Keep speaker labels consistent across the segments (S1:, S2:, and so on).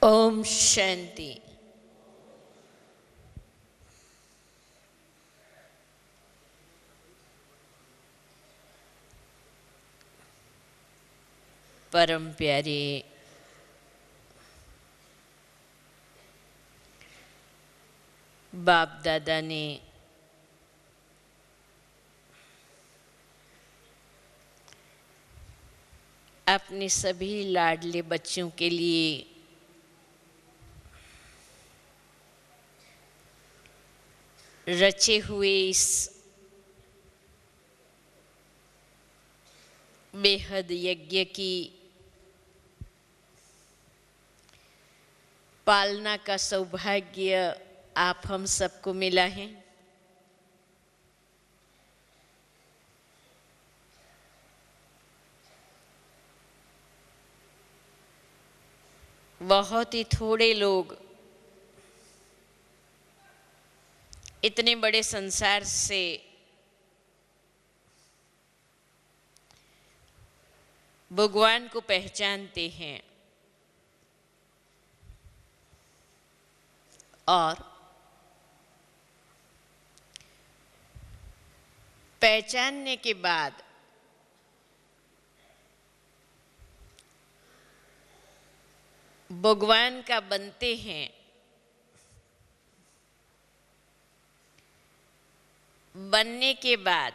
S1: ओम शांति। परम प्यारे बाप दादा ने अपने सभी लाडले बच्चों के लिए रचे हुए इस बेहद यज्ञ की पालना का सौभाग्य आप हम सबको मिला है। बहुत ही थोड़े लोग इतने बड़े संसार से भगवान को पहचानते हैं और पहचानने के बाद भगवान का बनते हैं। बनने के बाद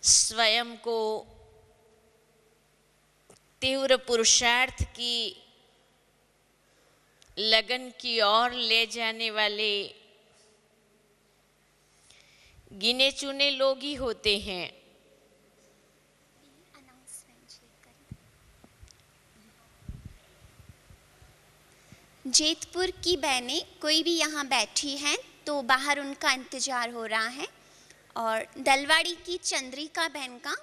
S1: स्वयं को तीव्र पुरुषार्थ की लगन की ओर ले जाने वाले गिने चुने लोग ही होते हैं।
S2: जेतपुर की बहनें कोई भी यहाँ बैठी हैं तो बाहर उनका इंतज़ार हो रहा है। और दलवाड़ी की चंद्रिका बहन का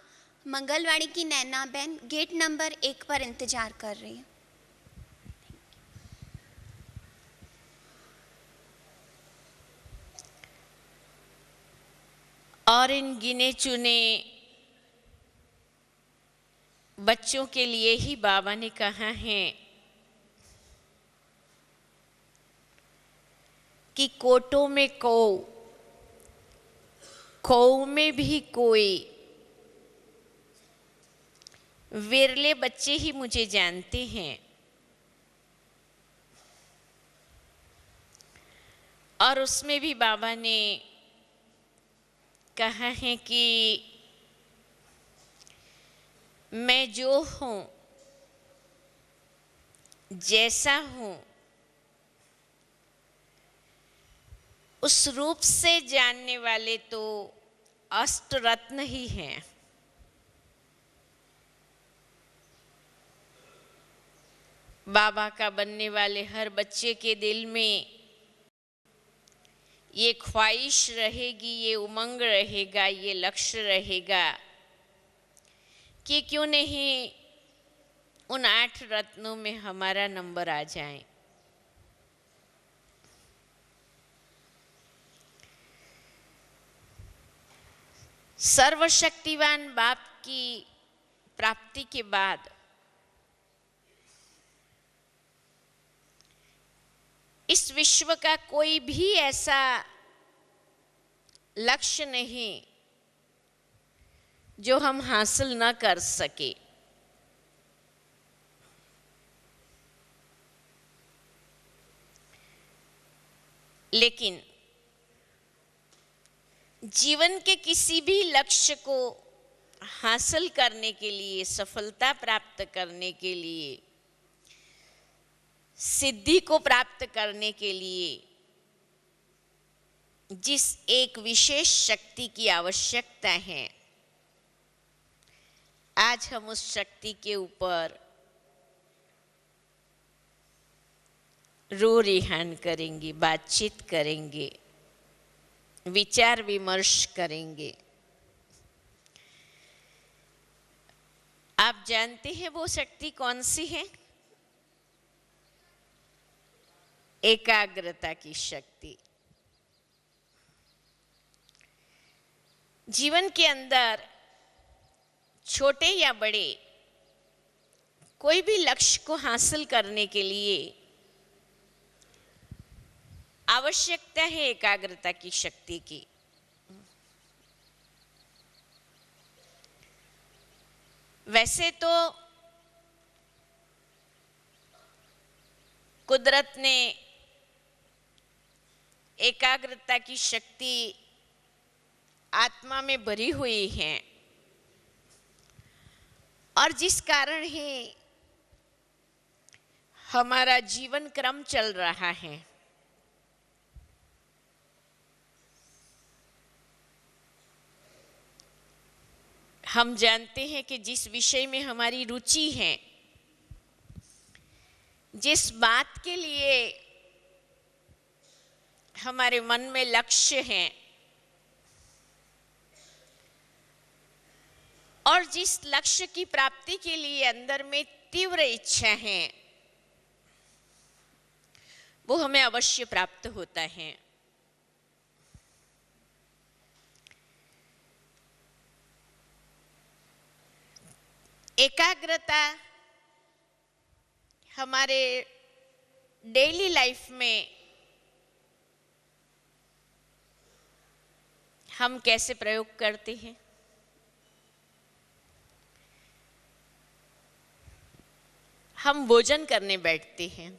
S2: मंगलवाड़ी की नैना बहन गेट नंबर 1 पर इंतज़ार कर रही है।
S1: और इन गिने चुने बच्चों के लिए ही बाबा ने कहा है कि कोटों में कौ में भी कोई विरले बच्चे ही मुझे जानते हैं। और उसमें भी बाबा ने कहा है कि मैं जो हूँ जैसा हूँ उस रूप से जानने वाले तो अष्टरत्न ही हैं। बाबा का बनने वाले हर बच्चे के दिल में ये ख्वाहिश रहेगी, ये उमंग रहेगा, ये लक्ष्य रहेगा कि क्यों नहीं उन 8 रत्नों में हमारा नंबर आ जाए। सर्वशक्तिवान बाप की प्राप्ति के बाद इस विश्व का कोई भी ऐसा लक्ष्य नहीं जो हम हासिल न कर सके। लेकिन जीवन के किसी भी लक्ष्य को हासिल करने के लिए, सफलता प्राप्त करने के लिए, सिद्धि को प्राप्त करने के लिए जिस एक विशेष शक्ति की आवश्यकता है, आज हम उस शक्ति के ऊपर रो रिहान करेंगे, बातचीत करेंगे, विचार विमर्श करेंगे। आप जानते हैं वो शक्ति कौन सी है? एकाग्रता की शक्ति। जीवन के अंदर छोटे या बड़े कोई भी लक्ष्य को हासिल करने के लिए आवश्यकता है एकाग्रता की शक्ति की। वैसे तो कुदरत ने एकाग्रता की शक्ति आत्मा में भरी हुई है, और जिस कारण ही हमारा जीवन क्रम चल रहा है। हम जानते हैं कि जिस विषय में हमारी रुचि है, जिस बात के लिए हमारे मन में लक्ष्य है, और जिस लक्ष्य की प्राप्ति के लिए अंदर में तीव्र इच्छा है, वो हमें अवश्य प्राप्त होता है। एकाग्रता हमारे डेली लाइफ में हम कैसे प्रयोग करते हैं? हम भोजन करने बैठते हैं,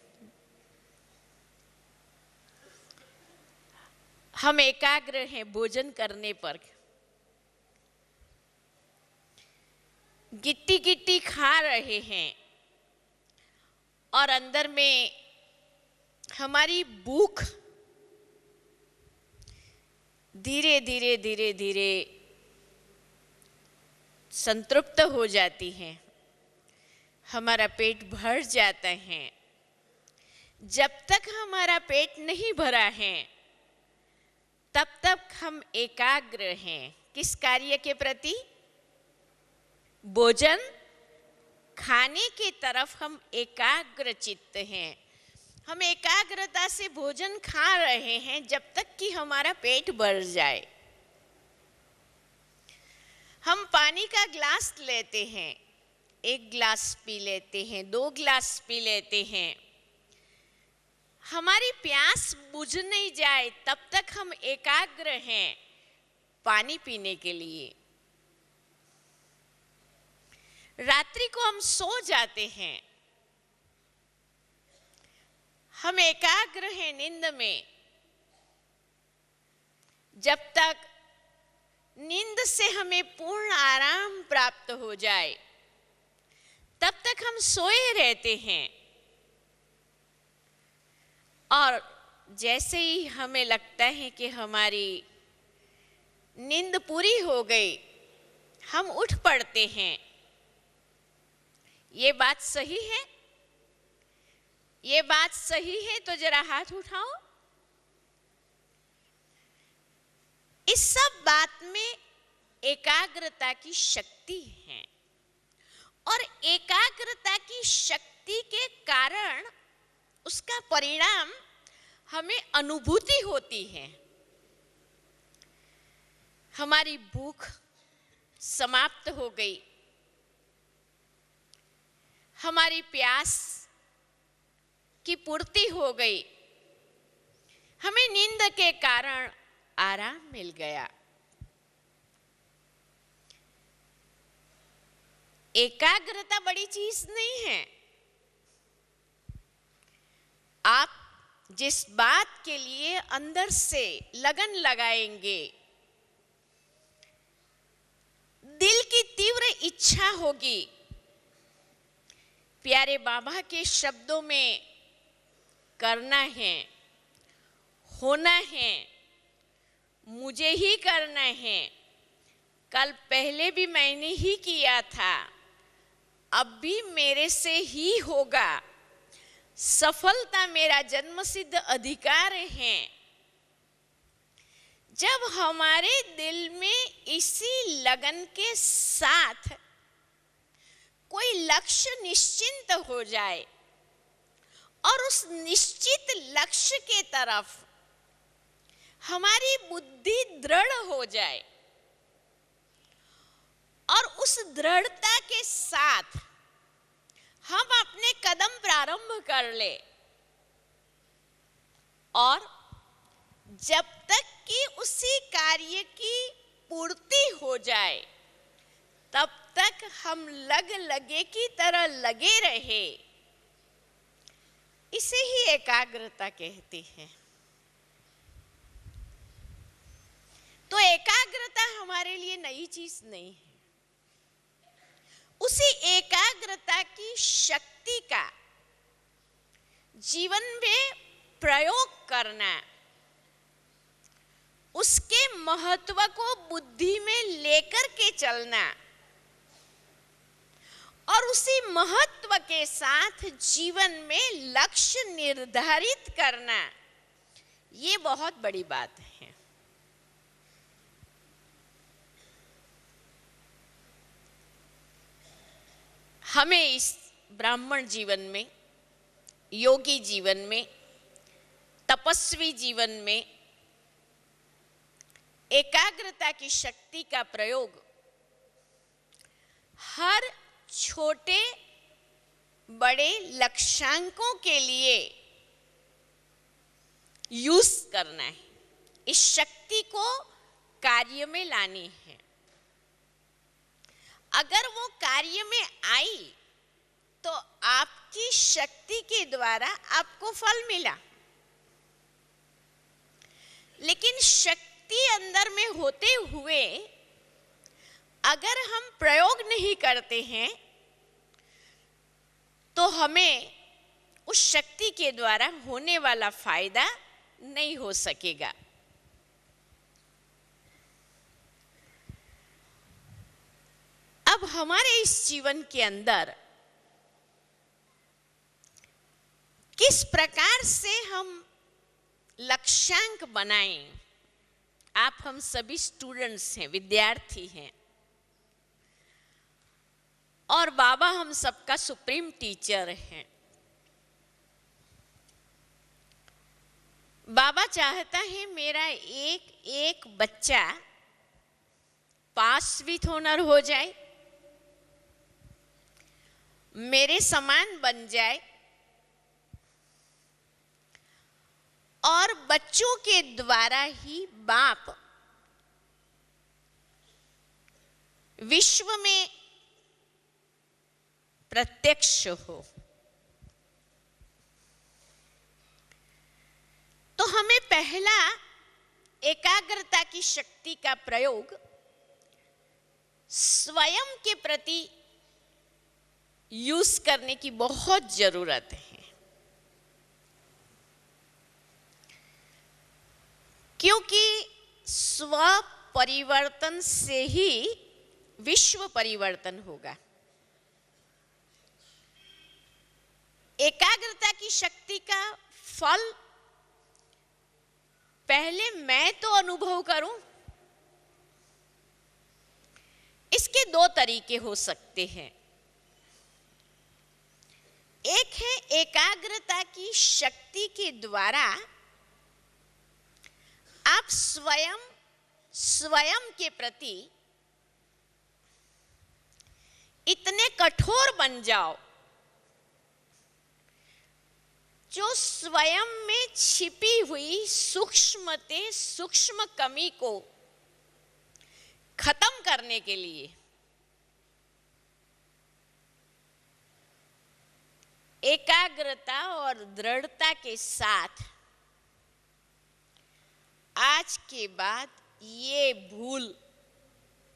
S1: हम एकाग्र हैं भोजन करने पर। गिट्टी गिट्टी खा रहे हैं और अंदर में हमारी भूख धीरे धीरे धीरे धीरे संतृप्त हो जाती है, हमारा पेट भर जाता है। जब तक हमारा पेट नहीं भरा है तब तक हम एकाग्र हैं किस कार्य के प्रति? भोजन खाने की तरफ हम एकाग्र चित्त हैं। हम एकाग्रता से भोजन खा रहे हैं जब तक कि हमारा पेट भर जाए। हम पानी का ग्लास लेते हैं, 1 गिलास पी लेते हैं, 2 गिलास पी लेते हैं, हमारी प्यास बुझ नहीं जाए तब तक हम एकाग्र हैं पानी पीने के लिए। रात्रि को हम सो जाते हैं, हम एकाग्र हैं नींद में। जब तक नींद से हमें पूर्ण आराम प्राप्त हो जाए तब तक हम सोए रहते हैं, और जैसे ही हमें लगता है कि हमारी नींद पूरी हो गई, हम उठ पड़ते हैं। ये बात सही है? ये बात सही है तो जरा हाथ उठाओ। इस सब बात में एकाग्रता की शक्ति है, और एकाग्रता की शक्ति के कारण उसका परिणाम हमें अनुभूति होती है। हमारी भूख समाप्त हो गई, हमारी प्यास की पूर्ति हो गई, हमें नींद के कारण आराम मिल गया। एकाग्रता बड़ी चीज नहीं है। आप जिस बात के लिए अंदर से लगन लगाएंगे, दिल की तीव्र इच्छा होगी, प्यारे बाबा के शब्दों में करना है, होना है, मुझे ही करना है, कल पहले भी मैंने ही किया था, अब भी मेरे से ही होगा, सफलता मेरा जन्मसिद्ध अधिकार है। जब हमारे दिल में इसी लगन के साथ कोई लक्ष्य निश्चिंत हो जाए और उस निश्चित लक्ष्य के तरफ हमारी बुद्धि दृढ़ हो जाए, और उस दृढ़ता के साथ हम अपने कदम प्रारंभ कर ले और जब तक कि उसी कार्य की पूर्ति हो जाए तब तक हम लगे की तरह लगे रहे, इसे ही एकाग्रता कहते हैं। तो एकाग्रता हमारे लिए नई चीज नहीं है। उसी एकाग्रता की शक्ति का जीवन में प्रयोग करना, उसके महत्व को बुद्धि में लेकर के चलना और उसी महत्व के साथ जीवन में लक्ष्य निर्धारित करना, ये बहुत बड़ी बात है। हमें इस ब्राह्मण जीवन में, योगी जीवन में, तपस्वी जीवन में एकाग्रता की शक्ति का प्रयोग हर छोटे बड़े लक्ष्यांकों के लिए यूज करना है। इस शक्ति को कार्य में लानी है। अगर वो कार्य में आई तो आपकी शक्ति के द्वारा आपको फल मिला, लेकिन शक्ति अंदर में होते हुए अगर हम प्रयोग नहीं करते हैं तो हमें उस शक्ति के द्वारा होने वाला फायदा नहीं हो सकेगा। अब हमारे इस जीवन के अंदर किस प्रकार से हम लक्ष्यांक बनाएं। आप हम सभी स्टूडेंट्स हैं, विद्यार्थी हैं, और बाबा हम सबका सुप्रीम टीचर हैं। बाबा चाहता है मेरा एक एक बच्चा पास विथ ऑनर हो जाए, मेरे समान बन जाए और बच्चों के द्वारा ही बाप विश्व में प्रत्यक्ष हो। तो हमें पहला एकाग्रता की शक्ति का प्रयोग स्वयं के प्रति यूज करने की बहुत जरूरत है, क्योंकि स्व परिवर्तन से ही विश्व परिवर्तन होगा। एकाग्रता की शक्ति का फल पहले मैं तो अनुभव करूं। इसके दो तरीके हो सकते हैं। एक है एकाग्रता की शक्ति के द्वारा आप स्वयं के प्रति इतने कठोर बन जाओ जो स्वयं में छिपी हुई सूक्ष्म कमी को खत्म करने के लिए एकाग्रता और दृढ़ता के साथ आज के बाद ये भूल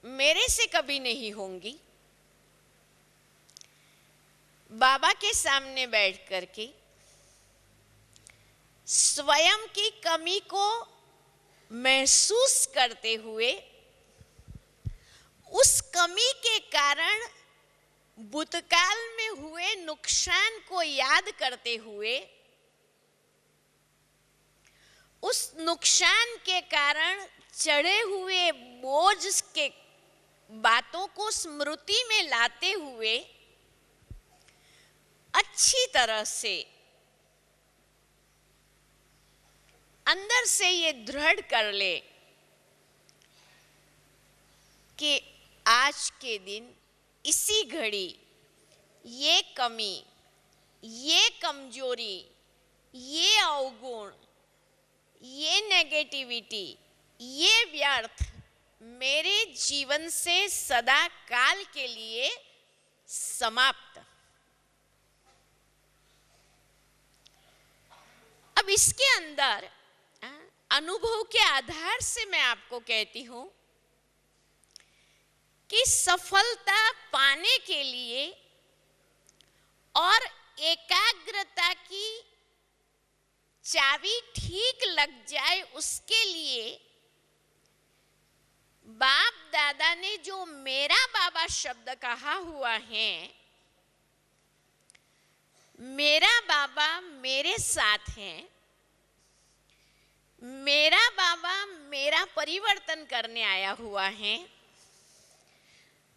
S1: मेरे से कभी नहीं होंगी, बाबा के सामने बैठ करके स्वयं की कमी को महसूस करते हुए उस कमी के कारण भूतकाल में हुए नुकसान को याद करते हुए उस नुकसान के कारण चढ़े हुए बोझ के बातों को स्मृति में लाते हुए अच्छी तरह से अंदर से ये दृढ़ कर ले कि आज के दिन इसी घड़ी ये कमी, ये कमजोरी, ये अवगुण, ये नेगेटिविटी, ये व्यर्थ मेरे जीवन से सदा काल के लिए समाप्त। अब इसके अंदर अनुभव के आधार से मैं आपको कहती हूं कि सफलता पाने के लिए और एकाग्रता की चाबी ठीक लग जाए उसके लिए बाप दादा ने जो मेरा बाबा शब्द कहा हुआ है, मेरा बाबा मेरे साथ है, मेरा बाबा मेरा परिवर्तन करने आया हुआ है,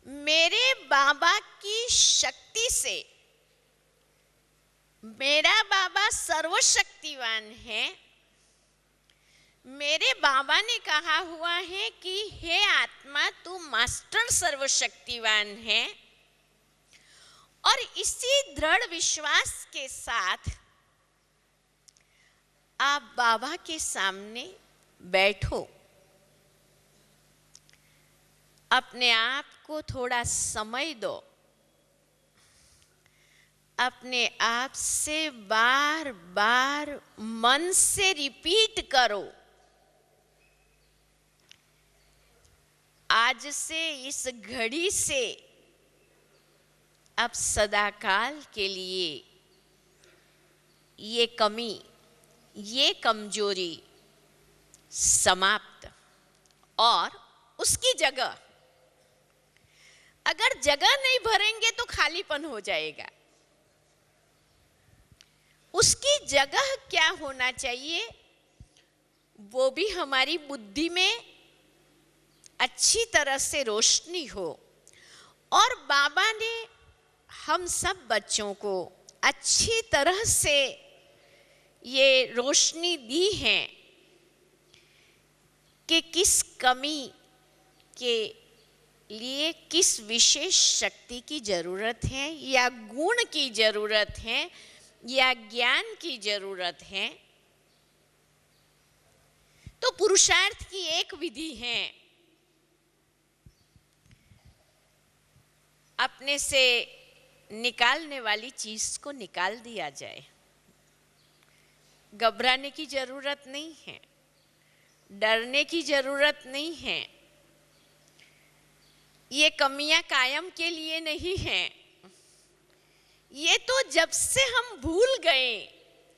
S1: मेरे बाबा की शक्ति से मेरा बाबा सर्वशक्तिवान है। मेरे बाबा ने कहा हुआ है कि हे आत्मा तू मास्टर सर्वशक्तिवान है। और इसी दृढ़ विश्वास के साथ आप बाबा के सामने बैठो, अपने आप को थोड़ा समय दो, अपने आप से बार बार मन से रिपीट करो, आज से इस घड़ी से अब सदाकाल के लिए ये कमी, ये कमजोरी समाप्त। और उसकी जगह, अगर जगह नहीं भरेंगे तो खालीपन हो जाएगा। उसकी जगह क्या होना चाहिए, वो भी हमारी बुद्धि में अच्छी तरह से रोशनी हो। और बाबा ने हम सब बच्चों को अच्छी तरह से ये रोशनी दी है कि किस कमी के लिए किस विशेष शक्ति की जरूरत है, या गुण की जरूरत है, या ज्ञान की जरूरत है। तो पुरुषार्थ की एक विधि है, अपने से निकालने वाली चीज को निकाल दिया जाए। घबराने की जरूरत नहीं है, डरने की जरूरत नहीं है। ये कमियां कायम के लिए नहीं हैं। ये तो जब से हम भूल गए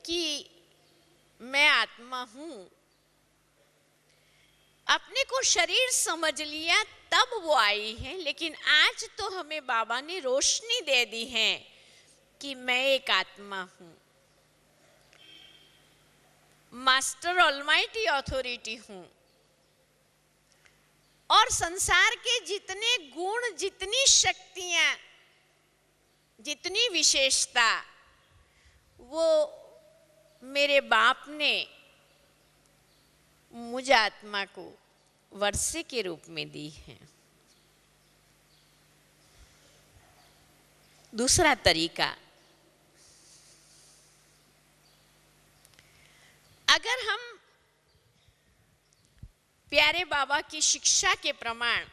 S1: कि मैं आत्मा हूं, अपने को शरीर समझ लिया, तब वो आई है। लेकिन आज तो हमें बाबा ने रोशनी दे दी है कि मैं एक आत्मा हूं, मास्टर ऑलमाइटी अथॉरिटी हूं, और संसार के जितने गुण, जितनी शक्तियां, जितनी विशेषता, वो मेरे बाप ने मुझ आत्मा को वर्षे के रूप में दी है। दूसरा तरीका, अगर हम प्यारे बाबा की शिक्षा के प्रमाण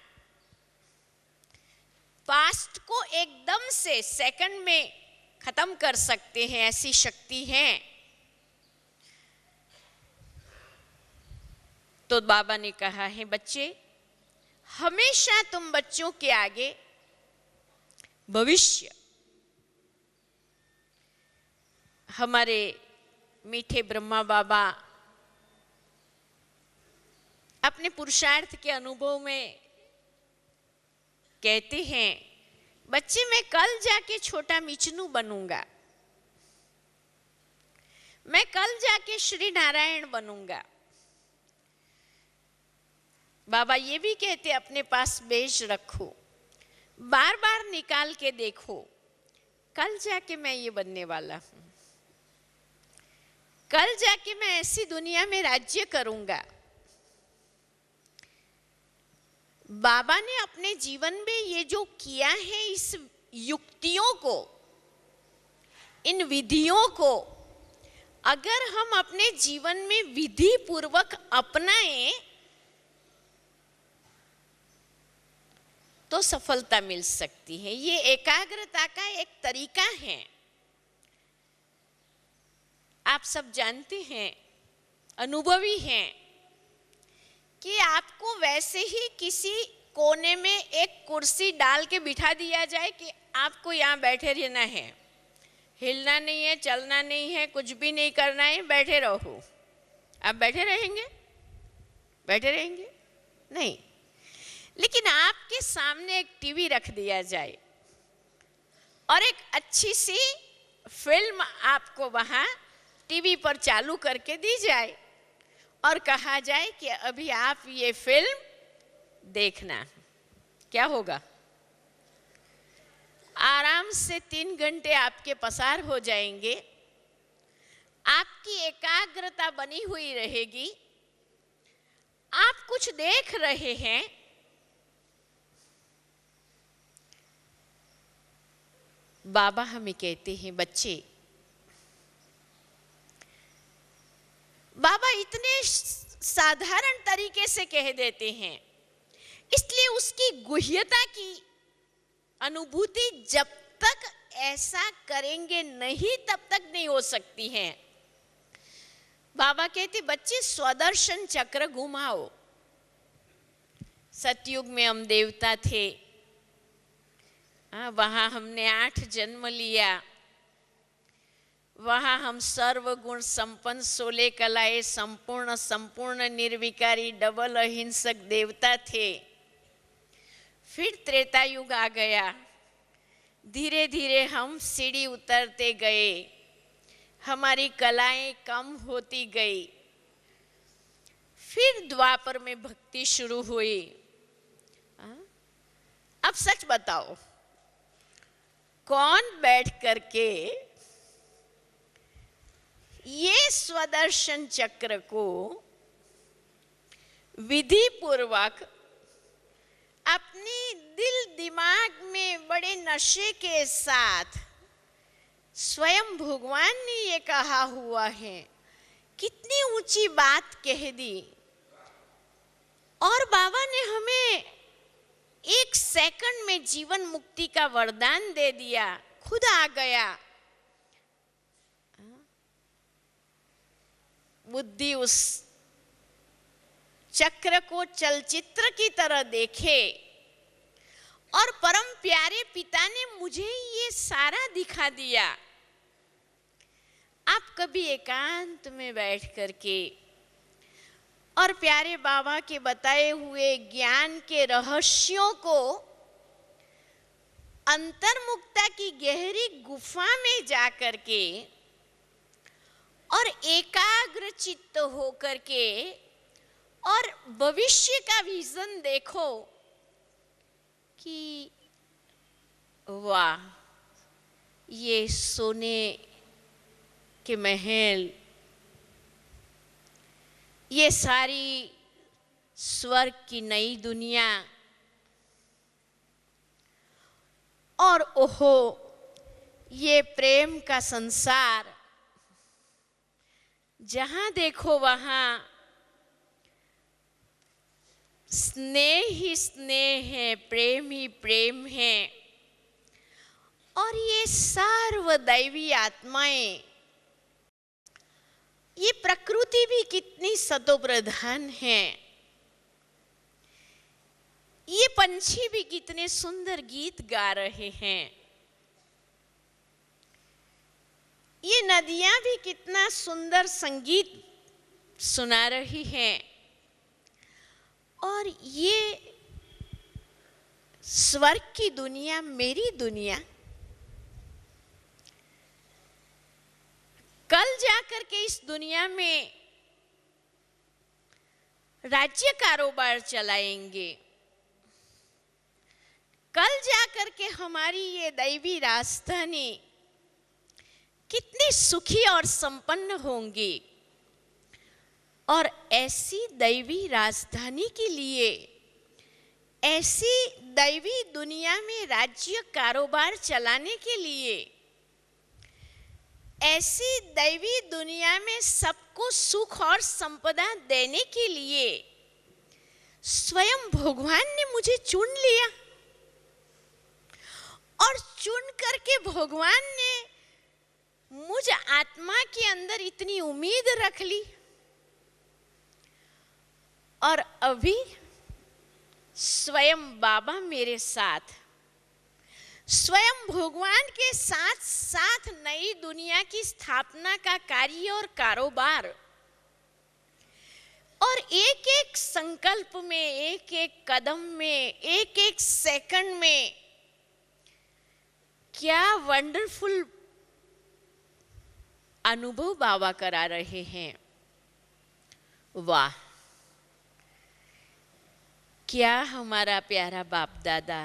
S1: पास्ट को एकदम से सेकंड में खत्म कर सकते हैं, ऐसी शक्ति है, तो बाबा ने कहा है बच्चे, हमेशा तुम बच्चों के आगे भविष्य, हमारे मीठे ब्रह्मा बाबा अपने पुरुषार्थ के अनुभव में कहते हैं, बच्चे मैं कल जाके छोटा मिचनू बनूंगा, मैं कल जाके श्री नारायण बनूंगा। बाबा ये भी कहते अपने पास बेच रखो, बार बार निकाल के देखो, कल जाके मैं ये बनने वाला हूं, कल जाके मैं ऐसी दुनिया में राज्य करूंगा। बाबा ने अपने जीवन में ये जो किया है, इस युक्तियों को इन विधियों को अगर हम अपने जीवन में विधि पूर्वक अपनाएं तो सफलता मिल सकती है। ये एकाग्रता का एक तरीका है। आप सब जानते हैं, अनुभवी हैं, कि आपको वैसे ही किसी कोने में एक कुर्सी डाल के बिठा दिया जाए कि आपको यहाँ बैठे रहना है, हिलना नहीं है, चलना नहीं है, कुछ भी नहीं करना है, बैठे रहो। आप बैठे रहेंगे? बैठे रहेंगे? नहीं। लेकिन आपके सामने एक टीवी रख दिया जाए और एक अच्छी सी फिल्म आपको वहाँ टीवी पर चालू करके दी जाए और कहा जाए कि अभी आप ये फिल्म देखना, क्या होगा? आराम से 3 घंटे आपके पसार हो जाएंगे, आपकी एकाग्रता बनी हुई रहेगी, आप कुछ देख रहे हैं, बाबा हमें कहते हैं, बच्चे, बाबा इतने साधारण तरीके से कह देते हैं, इसलिए उसकी गुह्यता की अनुभूति जब तक ऐसा करेंगे नहीं तब तक नहीं हो सकती है। बाबा कहते, बच्चे स्वदर्शन चक्र घुमाओ। सतयुग में हम देवता थे, वहां हमने 8 जन्म लिया, वहां हम सर्वगुण संपन्न 16 कलाएं संपूर्ण निर्विकारी डबल अहिंसक देवता थे। फिर त्रेता युग आ गया, धीरे धीरे हम सीढ़ी उतरते गए, हमारी कलाएं कम होती गई। फिर द्वापर में भक्ति शुरू हुई। अब सच बताओ, कौन बैठ करके ये स्वदर्शन चक्र को विधि पूर्वक अपनी दिल दिमाग में बड़े नशे के साथ, स्वयं भगवान ने ये कहा हुआ है, कितनी ऊंची बात कह दी, और बाबा ने हमें 1 सेकंड में जीवन मुक्ति का वरदान दे दिया, खुद आ गया। बुद्धि उस चक्र को चलचित्र की तरह देखे, और परम प्यारे पिता ने मुझे ये सारा दिखा दिया। आप कभी एकांत में बैठ करके और प्यारे बाबा के बताए हुए ज्ञान के रहस्यों को अंतर्मुखता की गहरी गुफा में जा करके और एकाग्र चित्त हो करके और भविष्य का विजन देखो कि वाह, ये सोने के महल, ये सारी स्वर्ग की नई दुनिया, और ओहो ये प्रेम का संसार, जहां देखो वहां स्नेह ही स्नेह है, प्रेम ही प्रेम है, और ये सर्वदैवी आत्माएं, ये प्रकृति भी कितनी सतोप्रधान है, ये पंछी भी कितने सुंदर गीत गा रहे हैं, ये नदियां भी कितना सुंदर संगीत सुना रही हैं, और ये स्वर्ग की दुनिया, मेरी दुनिया, कल जाकर के इस दुनिया में राज्य कारोबार चलाएंगे, कल जाकर के हमारी ये दैवी राजधानी कितनी सुखी और संपन्न होंगी। और ऐसी दैवी राजधानी के लिए, ऐसी दैवी दुनिया में राज्य कारोबार चलाने के लिए ऐसी दैवी दुनिया में सबको सुख और संपदा देने के लिए स्वयं भगवान ने मुझे चुन लिया और चुन करके भगवान ने मुझ आत्मा के अंदर इतनी उम्मीद रख ली। और अभी स्वयं बाबा मेरे साथ, स्वयं भगवान के साथ साथ नई दुनिया की स्थापना का कार्य और कारोबार, और एक एक संकल्प में, एक एक कदम में, एक एक सेकंड में क्या वंडरफुल अनुभव बाबा करा रहे हैं। वाह, क्या हमारा प्यारा बाप दादा,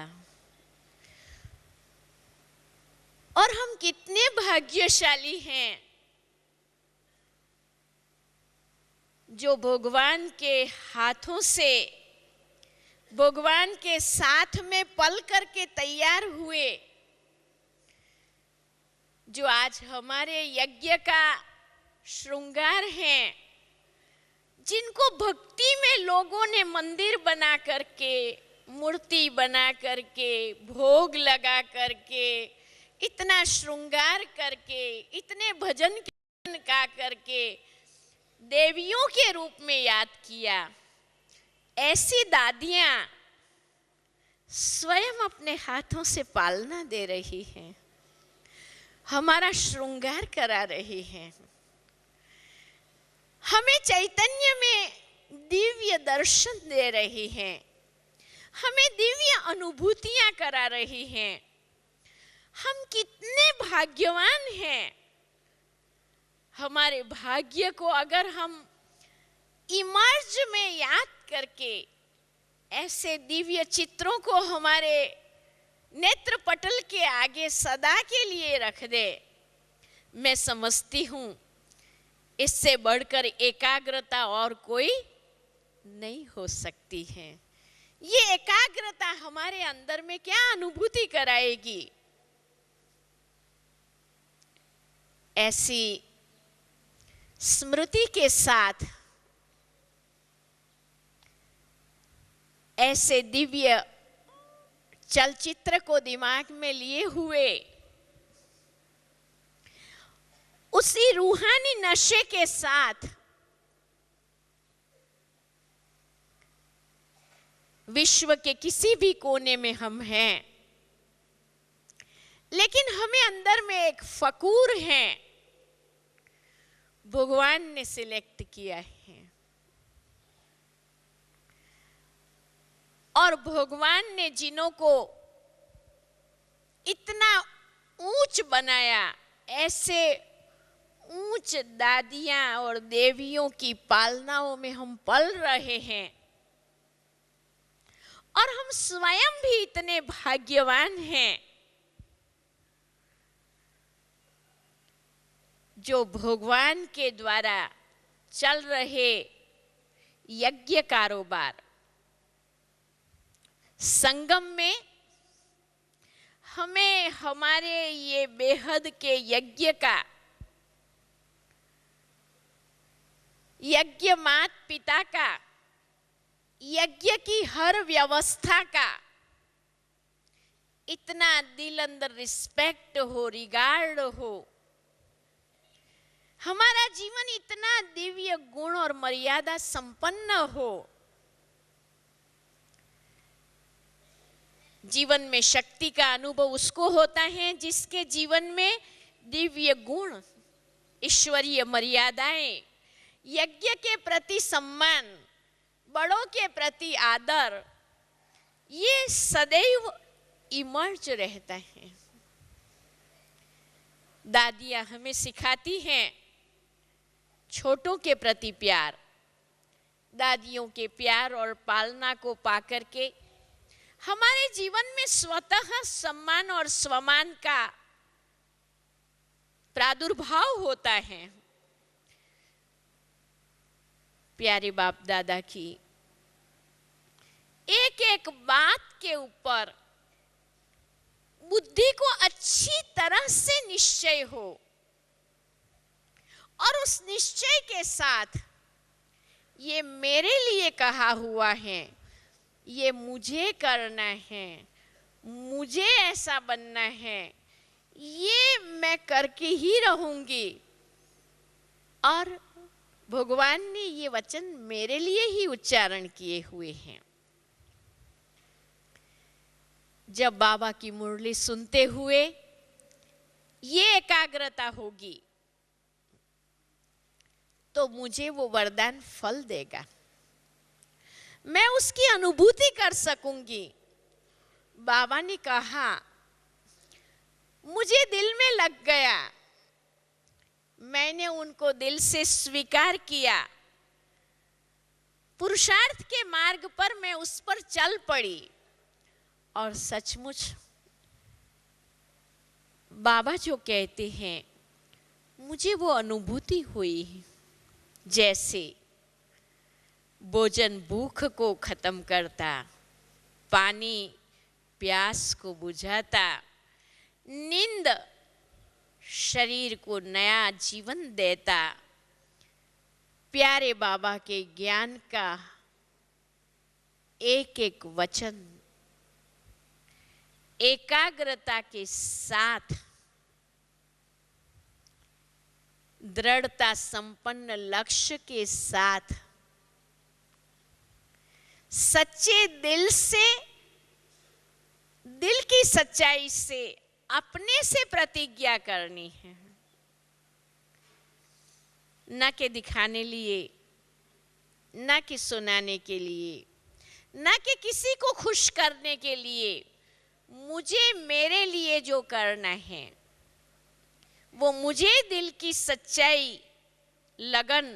S1: और हम कितने भाग्यशाली हैं जो भगवान के हाथों से, भगवान के साथ में पल करके तैयार हुए, जो आज हमारे यज्ञ का श्रृंगार हैं, जिनको भक्ति में लोगों ने मंदिर बना करके, मूर्ति बना करके, भोग लगा करके, इतना श्रृंगार करके, इतने भजन कीर्तन गा करके देवियों के रूप में याद किया। ऐसी दादियां स्वयं अपने हाथों से पालना दे रही हैं, हमारा श्रृंगार करा रही हैं, हमें चैतन्य में दिव्य दर्शन दे रही हैं, हमें दिव्य अनुभूतियां करा रही हैं। हम कितने भाग्यवान हैं। हमारे भाग्य को अगर हम इमर्ज में याद करके ऐसे दिव्य चित्रों को हमारे नेत्र पटल के आगे सदा के लिए रख दे, मैं समझती हूँ इससे बढ़कर एकाग्रता और कोई नहीं हो सकती है। ये एकाग्रता हमारे अंदर में क्या अनुभूति कराएगी। ऐसी स्मृति के साथ, ऐसे दिव्य चलचित्र को दिमाग में लिए हुए, उसी रूहानी नशे के साथ विश्व के किसी भी कोने में हम हैं, लेकिन हमें अंदर में एक फकूर है, भगवान ने सिलेक्ट किया है और भगवान ने जिनों को इतना ऊंच बनाया, ऐसे ऊंच दादियां और देवियों की पालनाओं में हम पल रहे हैं और हम स्वयं भी इतने भाग्यवान हैं जो भगवान के द्वारा चल रहे यज्ञ कारोबार संगम में हमें हमारे ये बेहद के यज्ञ का, यज्ञ मात पिता का, यज्ञ की हर व्यवस्था का इतना दिल अंदर रिस्पेक्ट हो, रिगार्ड हो, हमारा जीवन इतना दिव्य गुण और मर्यादा संपन्न हो। जीवन में शक्ति का अनुभव उसको होता है जिसके जीवन में दिव्य गुण, ईश्वरीय मर्यादाएं, यज्ञ के प्रति सम्मान, बड़ों के प्रति आदर, ये सदैव इमर्ज रहता है। दादियां हमें सिखाती हैं छोटों के प्रति प्यार। दादियों के प्यार और पालना को पाकर के हमारे जीवन में स्वतः सम्मान और स्वमान का प्रादुर्भाव होता है। प्यारे बाप दादा की एक एक बात के ऊपर बुद्धि को अच्छी तरह से निश्चय हो और उस निश्चय के साथ ये मेरे लिए कहा हुआ है, ये मुझे करना है, मुझे ऐसा बनना है, ये मैं करके ही रहूंगी। और भगवान ने ये वचन मेरे लिए ही उच्चारण किए हुए हैं। जब बाबा की मुरली सुनते हुए ये एकाग्रता होगी तो मुझे वो वरदान फल देगा, मैं उसकी अनुभूति कर सकूंगी। बाबा ने कहा, मुझे दिल में लग गया, मैंने उनको दिल से स्वीकार किया, पुरुषार्थ के मार्ग पर मैं उस पर चल पड़ी और सचमुच बाबा जो कहते हैं मुझे वो अनुभूति हुई। जैसे भोजन भूख को खत्म करता, पानी प्यास को बुझाता, नींद शरीर को नया जीवन देता, प्यारे बाबा के ज्ञान का एक एक वचन एकाग्रता के साथ दृढ़ता संपन्न लक्ष्य के साथ सच्चे दिल से, दिल की सच्चाई से अपने से प्रतिज्ञा करनी है, न कि दिखाने लिए, न कि सुनाने के लिए, न कि किसी को खुश करने के लिए। मुझे मेरे लिए जो करना है वो मुझे दिल की सच्चाई, लगन,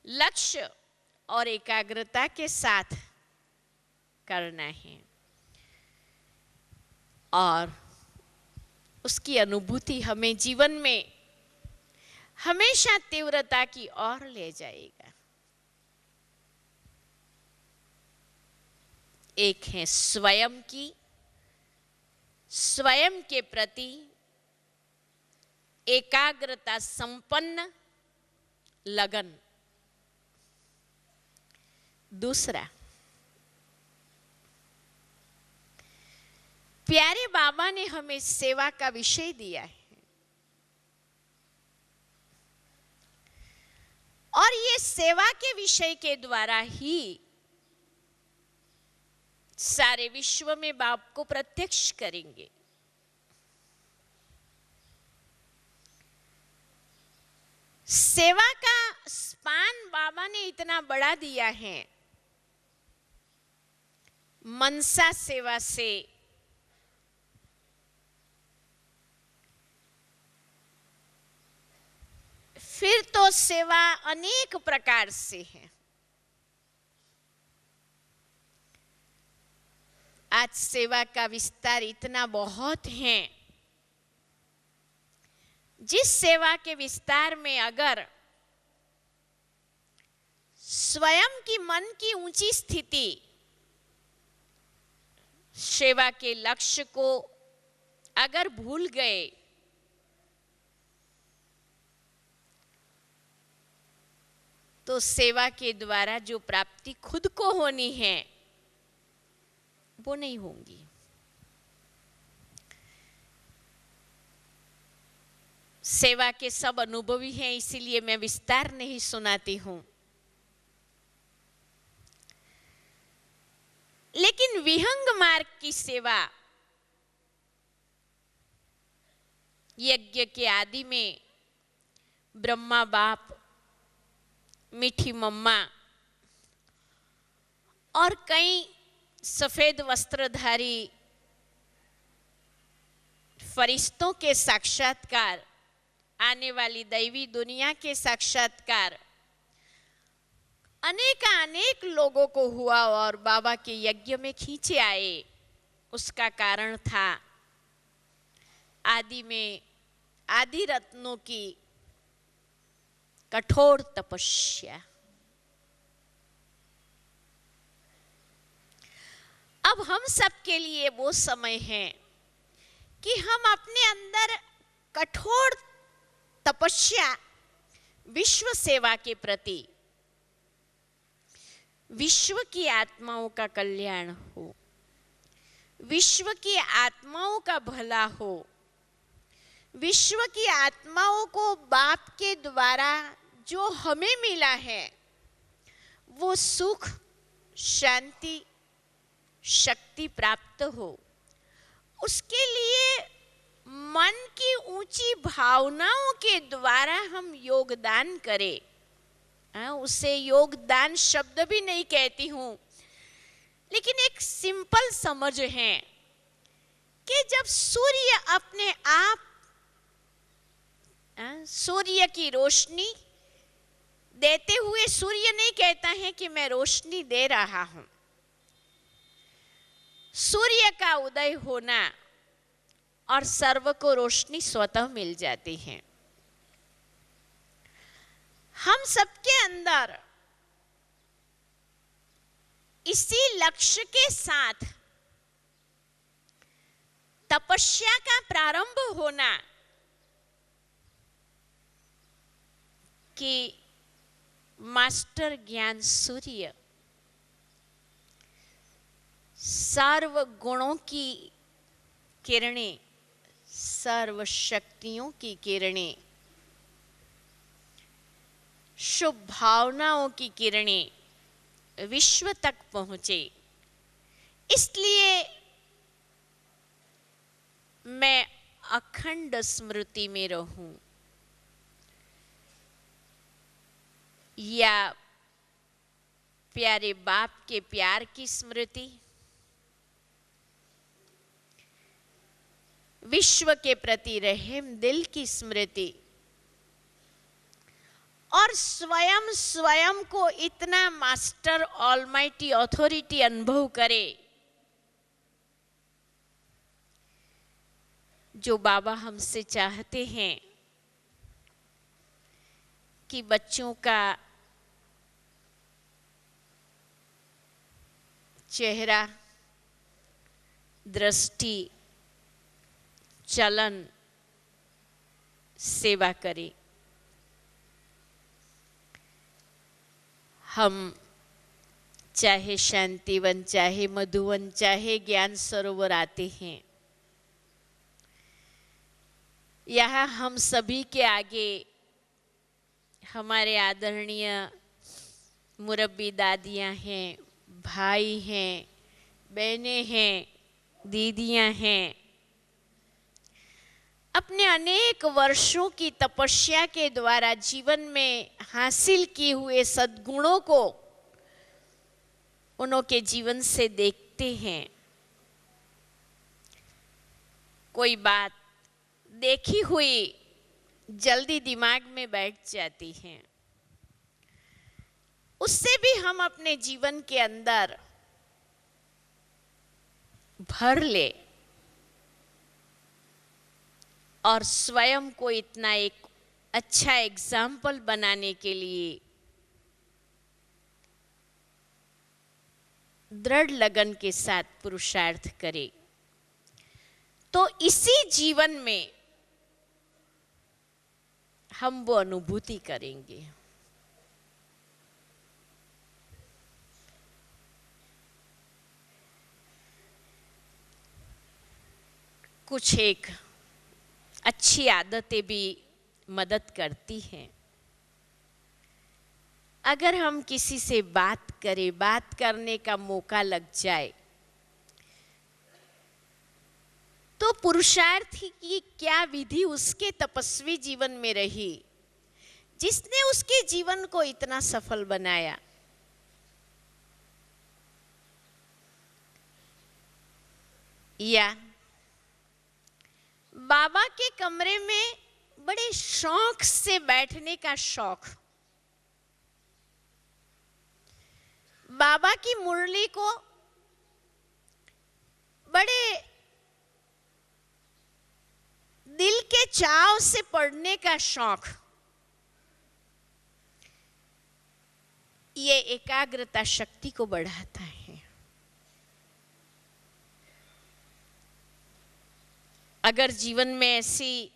S1: लक्ष्य और एकाग्रता के साथ करना है और उसकी अनुभूति हमें जीवन में हमेशा तीव्रता की ओर ले जाएगा। एक है स्वयं की, स्वयं के प्रति एकाग्रता संपन्न लगन। दूसरा, प्यारे बाबा ने हमें सेवा का विषय दिया है और ये सेवा के विषय के द्वारा ही सारे विश्व में बाप को प्रत्यक्ष करेंगे। सेवा का स्पान बाबा ने इतना बड़ा दिया है, मनसा सेवा से फिर तो सेवा अनेक प्रकार से है। आज सेवा का विस्तार इतना बहुत है, जिस सेवा के विस्तार में अगर स्वयं की मन की ऊंची स्थिति, सेवा के लक्ष्य को अगर भूल गए तो सेवा के द्वारा जो प्राप्ति खुद को होनी है वो नहीं होंगी। सेवा के सब अनुभवी हैं, इसीलिए मैं विस्तार नहीं सुनाती हूं, लेकिन विहंग मार्ग की सेवा यज्ञ के आदि में ब्रह्मा बाप, मीठी मम्मा और कई सफेद वस्त्रधारी फरिश्तों के साक्षात्कार, आने वाली दैवी दुनिया के साक्षात्कार अनेक लोगों को हुआ और बाबा के यज्ञ में खींचे आए। उसका कारण था आदि में आदि रत्नों की कठोर तपस्या। अब हम सब के लिए वो समय है कि हम अपने अंदर कठोर तपस्या विश्व सेवा के प्रति, विश्व की आत्माओं का कल्याण हो, विश्व की आत्माओं का भला हो, विश्व की आत्माओं को बाप के द्वारा जो हमें मिला है वो सुख, शांति, शक्ति प्राप्त हो, उसके लिए मन की ऊंची भावनाओं के द्वारा हम योगदान करें। उसे योगदान शब्द भी नहीं कहती हूं, लेकिन एक सिंपल समझ है कि जब सूर्य अपने आप सूर्य की रोशनी देते हुए सूर्य नहीं कहता है कि मैं रोशनी दे रहा हूं। सूर्य का उदय होना और सर्व को रोशनी स्वतः मिल जाती है। हम सबके अंदर इसी लक्ष्य के साथ तपस्या का प्रारंभ होना कि मास्टर ज्ञान सूर्य सर्व गुणों की किरणें, सर्व शक्तियों की किरणें, शुभ भावनाओं की किरणें विश्व तक पहुंचे। इसलिए मैं अखंड स्मृति में रहूं या प्यारे बाप के प्यार की स्मृति, विश्व के प्रति रहम दिल की स्मृति और स्वयं को इतना मास्टर ऑलमाइटी अथॉरिटी अनुभव करे जो बाबा हमसे चाहते हैं कि बच्चों का चेहरा, दृष्टि, चलन सेवा करे। हम चाहे शांतिवन, चाहे मधुवन, चाहे ज्ञान सरोवर आते हैं, यहाँ हम सभी के आगे हमारे आदरणीय मुरब्बी दादियाँ हैं, भाई हैं, बहनें हैं, दीदियाँ हैं। अपने अनेक वर्षों की तपस्या के द्वारा जीवन में हासिल किए हुए सद्गुणों को उनके जीवन से देखते हैं। कोई बात देखी हुई जल्दी दिमाग में बैठ जाती है, उससे भी हम अपने जीवन के अंदर भर ले और स्वयं को इतना एक अच्छा एग्जाम्पल बनाने के लिए दृढ़ लगन के साथ पुरुषार्थ करें, तो इसी जीवन में हम वो अनुभूति करेंगे। कुछ एक अच्छी आदतें भी मदद करती हैं। अगर हम किसी से बात करें, बात करने का मौका लग जाए, तो पुरुषार्थ की क्या विधि उसके तपस्वी जीवन में रही जिसने उसके जीवन को इतना सफल बनाया। या बाबा के कमरे में बड़े शौक से बैठने का शौक, बाबा की मुरली को बड़े दिल के चाव से पढ़ने का शौक, ये एकाग्रता शक्ति को बढ़ाता है। अगर जीवन में ऐसी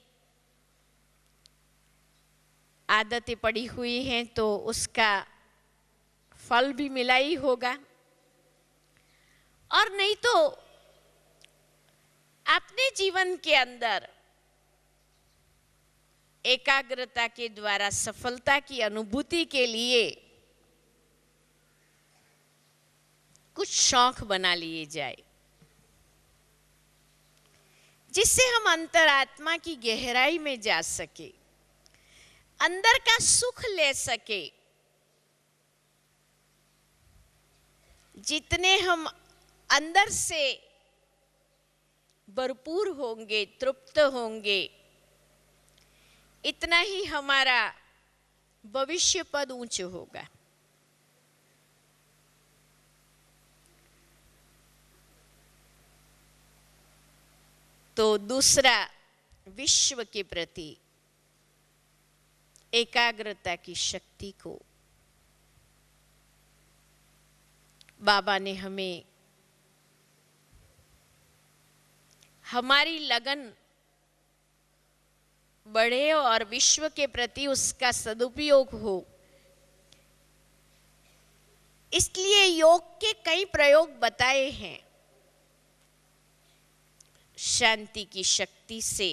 S1: आदतें पड़ी हुई हैं तो उसका फल भी मिला ही होगा, और नहीं तो अपने जीवन के अंदर एकाग्रता के द्वारा सफलता की अनुभूति के लिए कुछ शौक बना लिए जाए, जिससे हम अंतरात्मा की गहराई में जा सके, अंदर का सुख ले सके। जितने हम अंदर से भरपूर होंगे, तृप्त होंगे, इतना ही हमारा भविष्य पद ऊंच होगा। तो दूसरा, विश्व के प्रति एकाग्रता की शक्ति को बाबा ने हमें हमारी लगन बढ़े और विश्व के प्रति उसका सदुपयोग हो, इसलिए योग के कई प्रयोग बताए हैं। शांति की शक्ति से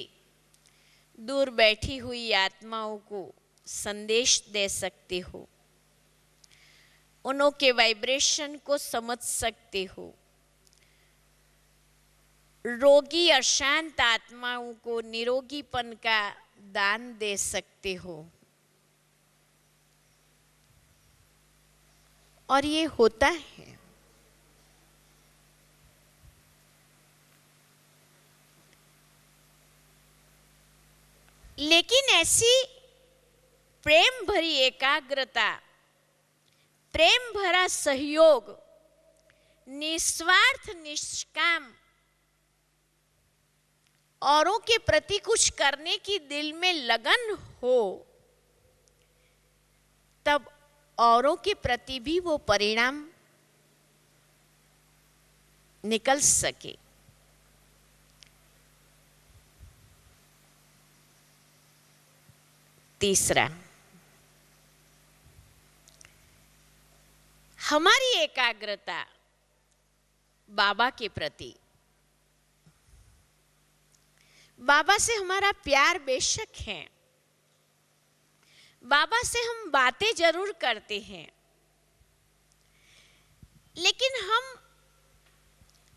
S1: दूर बैठी हुई आत्माओं को संदेश दे सकते हो, उनके वाइब्रेशन को समझ सकते हो, रोगी अशांत आत्माओं को निरोगीपन का दान दे सकते हो। और ये होता है। लेकिन ऐसी प्रेम भरी एकाग्रता, प्रेम भरा सहयोग, निस्वार्थ निष्काम औरों के प्रति कुछ करने की दिल में लगन हो, तब औरों के प्रति भी वो परिणाम निकल सके। तीसरा, हमारी एकाग्रता बाबा के प्रति, बाबा से हमारा प्यार बेशक है, बाबा से हम बातें जरूर करते हैं, लेकिन हम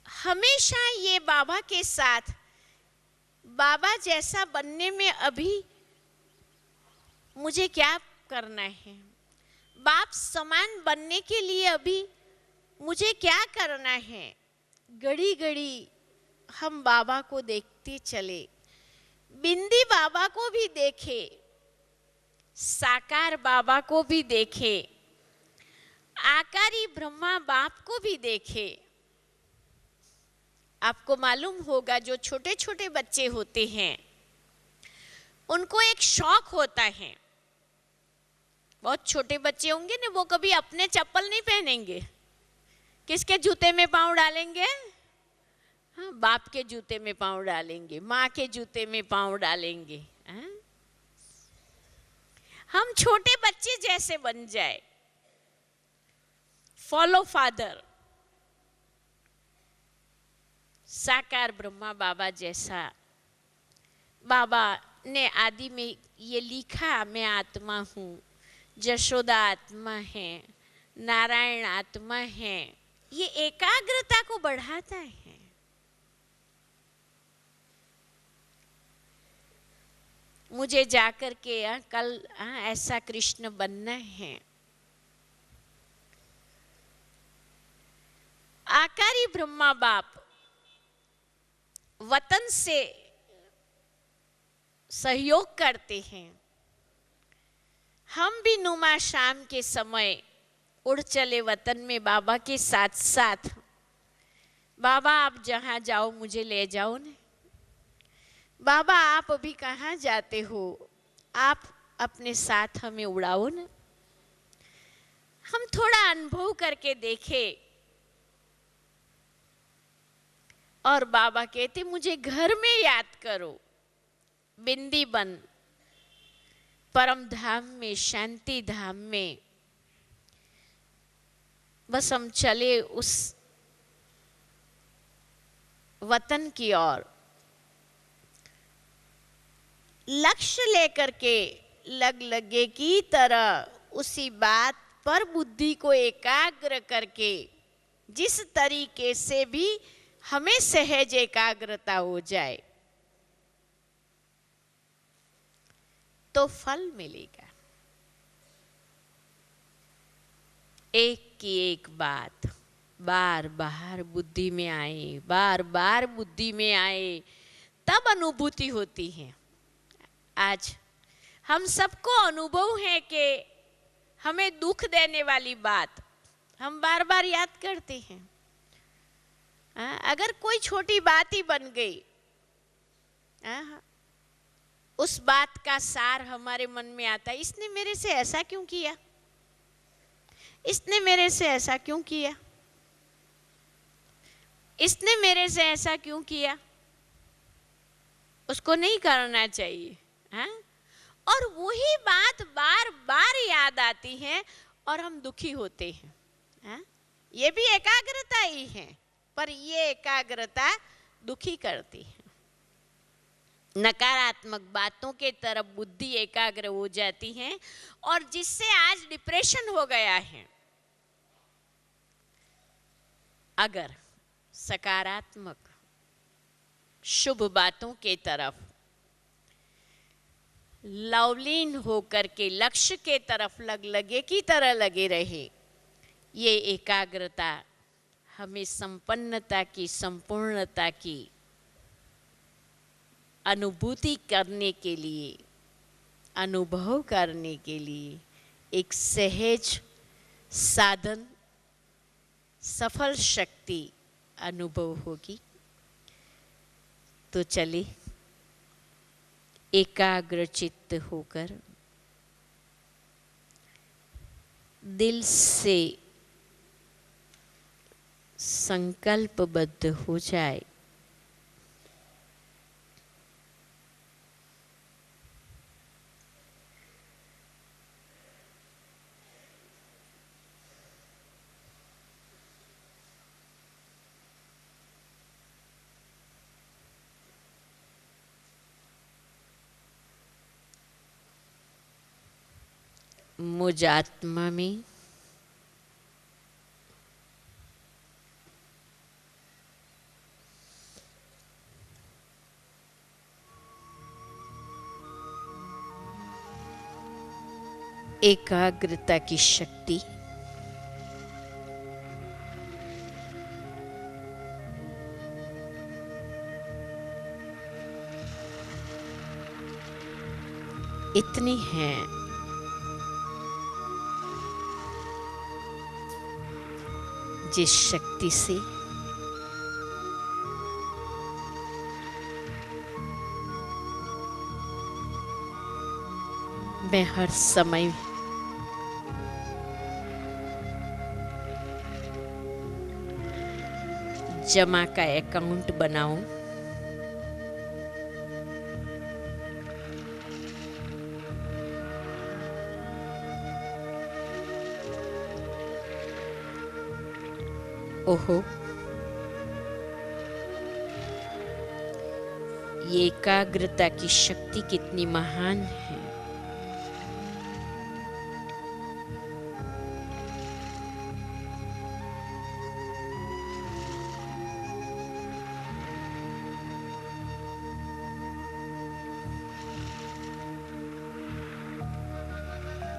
S1: हमेशा ये बाबा के साथ बाबा जैसा बनने में अभी मुझे क्या करना है, बाप समान बनने के लिए अभी मुझे क्या करना है, घड़ी घड़ी हम बाबा को देखते चले, बिंदी बाबा को भी देखे, साकार बाबा को भी देखे, आकारी ब्रह्मा बाप को भी देखे। आपको मालूम होगा जो छोटे छोटे बच्चे होते हैं उनको एक शौक होता है। बहुत छोटे बच्चे होंगे ना, वो कभी अपने चप्पल नहीं पहनेंगे, किसके जूते में पाँव डालेंगे? हाँ, बाप के जूते में पाँव डालेंगे, माँ के जूते में पाँव डालेंगे। हाँ? हम छोटे बच्चे जैसे बन जाए, फॉलो फादर, साकार ब्रह्मा बाबा जैसा। बाबा ने आदि में ये लिखा, मैं आत्मा हूँ, जशोदा आत्मा है, नारायण आत्मा है। ये एकाग्रता को बढ़ाता है। मुझे जाकर के कल ऐसा कृष्ण बनना है। आकारी ब्रह्मा बाप वतन से सहयोग करते हैं। हम भी नुमा शाम के समय उड़ चले वतन में बाबा के साथ साथ। बाबा आप जहाँ जाओ मुझे ले जाओ ना। बाबा आप अभी कहाँ जाते हो, आप अपने साथ हमें उड़ाओ ना। हम थोड़ा अनुभव करके देखें। और बाबा कहते मुझे घर में याद करो, बिंदी बन, परम धाम में, शांति धाम में बस हम चले उस वतन की ओर, लक्ष्य लेकर के लगे की तरह उसी बात पर बुद्धि को एकाग्र करके जिस तरीके से भी हमें सहज एकाग्रता हो जाए तो फल मिलेगा। एक की एक बात बार बार बुद्धि में आए, बार बार बुद्धि में आए, तब अनुभूति होती है। आज हम सबको अनुभव है कि हमें दुख देने वाली बात हम बार बार याद करते हैं। अगर कोई छोटी बात ही बन गई, उस बात का सार हमारे मन में आता है, इसने मेरे से ऐसा क्यों किया, इसने मेरे से ऐसा क्यों किया, इसने मेरे से ऐसा क्यों किया, उसको नहीं करना चाहिए। और वही बात बार बार याद आती है और हम दुखी होते हैं। ये भी एकाग्रता ही है, पर ये एकाग्रता दुखी करती है। नकारात्मक बातों के तरफ बुद्धि एकाग्र हो जाती है और जिससे आज डिप्रेशन हो गया है। अगर सकारात्मक शुभ बातों के तरफ लवलीन होकर के लक्ष्य के तरफ लगे की तरह लगे रहे, ये एकाग्रता हमें संपन्नता की, संपूर्णता की अनुभूति करने के लिए, अनुभव करने के लिए एक सहज साधन, सफल शक्ति अनुभव होगी। तो चले एकाग्र चित्त होकर दिल से संकल्पबद्ध हो जाए। मुझ आत्मा में एकाग्रता की शक्ति इतनी है जिस शक्ति से मैं हर समय जमा का अकाउंट बनाऊं, ओहो, ये एकाग्रता की शक्ति कितनी महान है।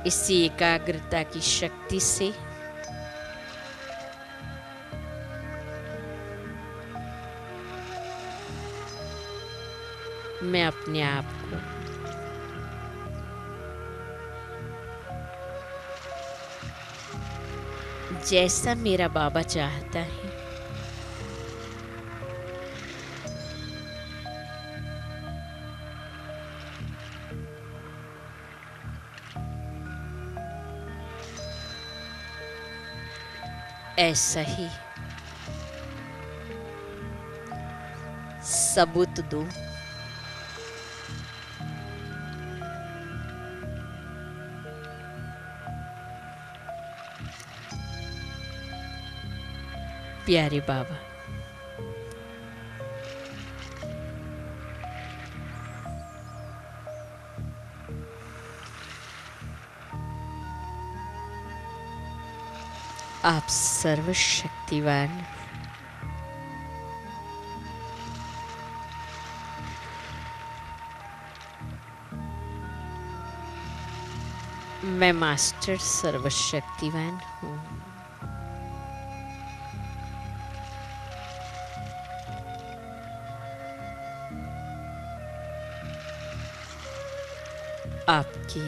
S1: इसी एकाग्रता की शक्ति से मैं अपने आप को जैसा मेरा बाबा चाहता है ऐसा ही सबूत दूं। प्यारे बाबा, आप सर्वशक्तिवान, मैं मास्टर सर्वशक्तिवान हूँ। आपकी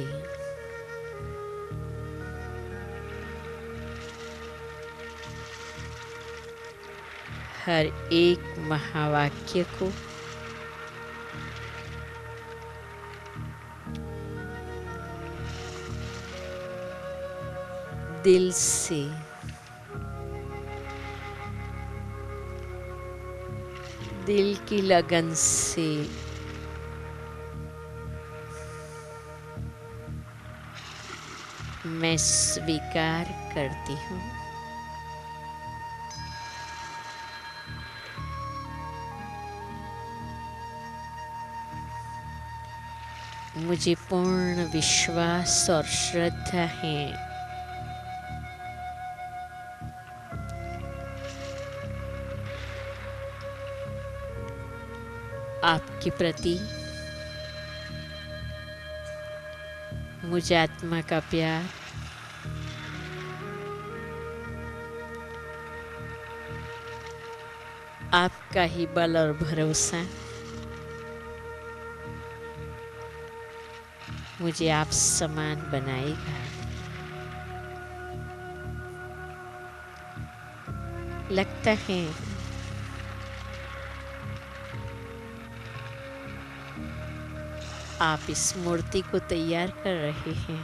S1: हर एक महावाक्य को दिल से, दिल की लगन से मैं स्वीकार करती हूँ। मुझे पूर्ण विश्वास और श्रद्धा है आपके प्रति। मुझे आत्मा का प्यार, आपका ही बल और भरोसा मुझे आप समान बनाएगा। लगता है आप इस मूर्ति को तैयार कर रहे हैं।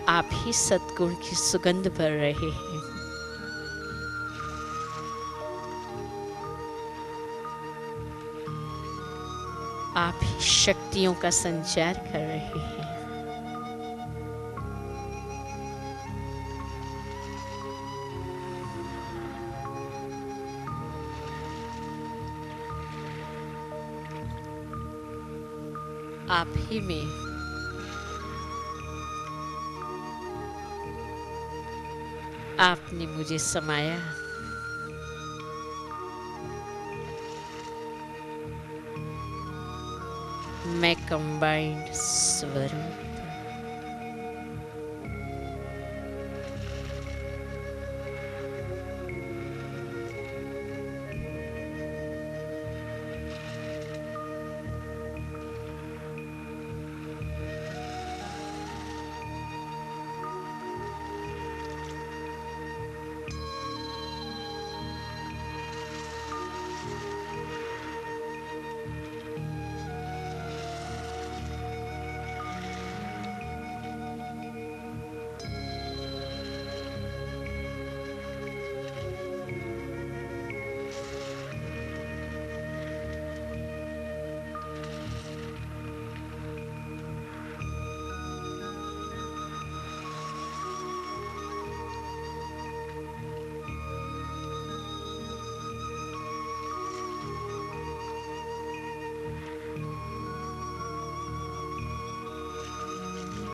S1: आप ही सद्गुण की सुगंध भर रहे हैं। आप ही शक्तियों का संचार कर रहे हैं। आप ही में आपने मुझे समाया। मैं कंबाइंड स्वरूप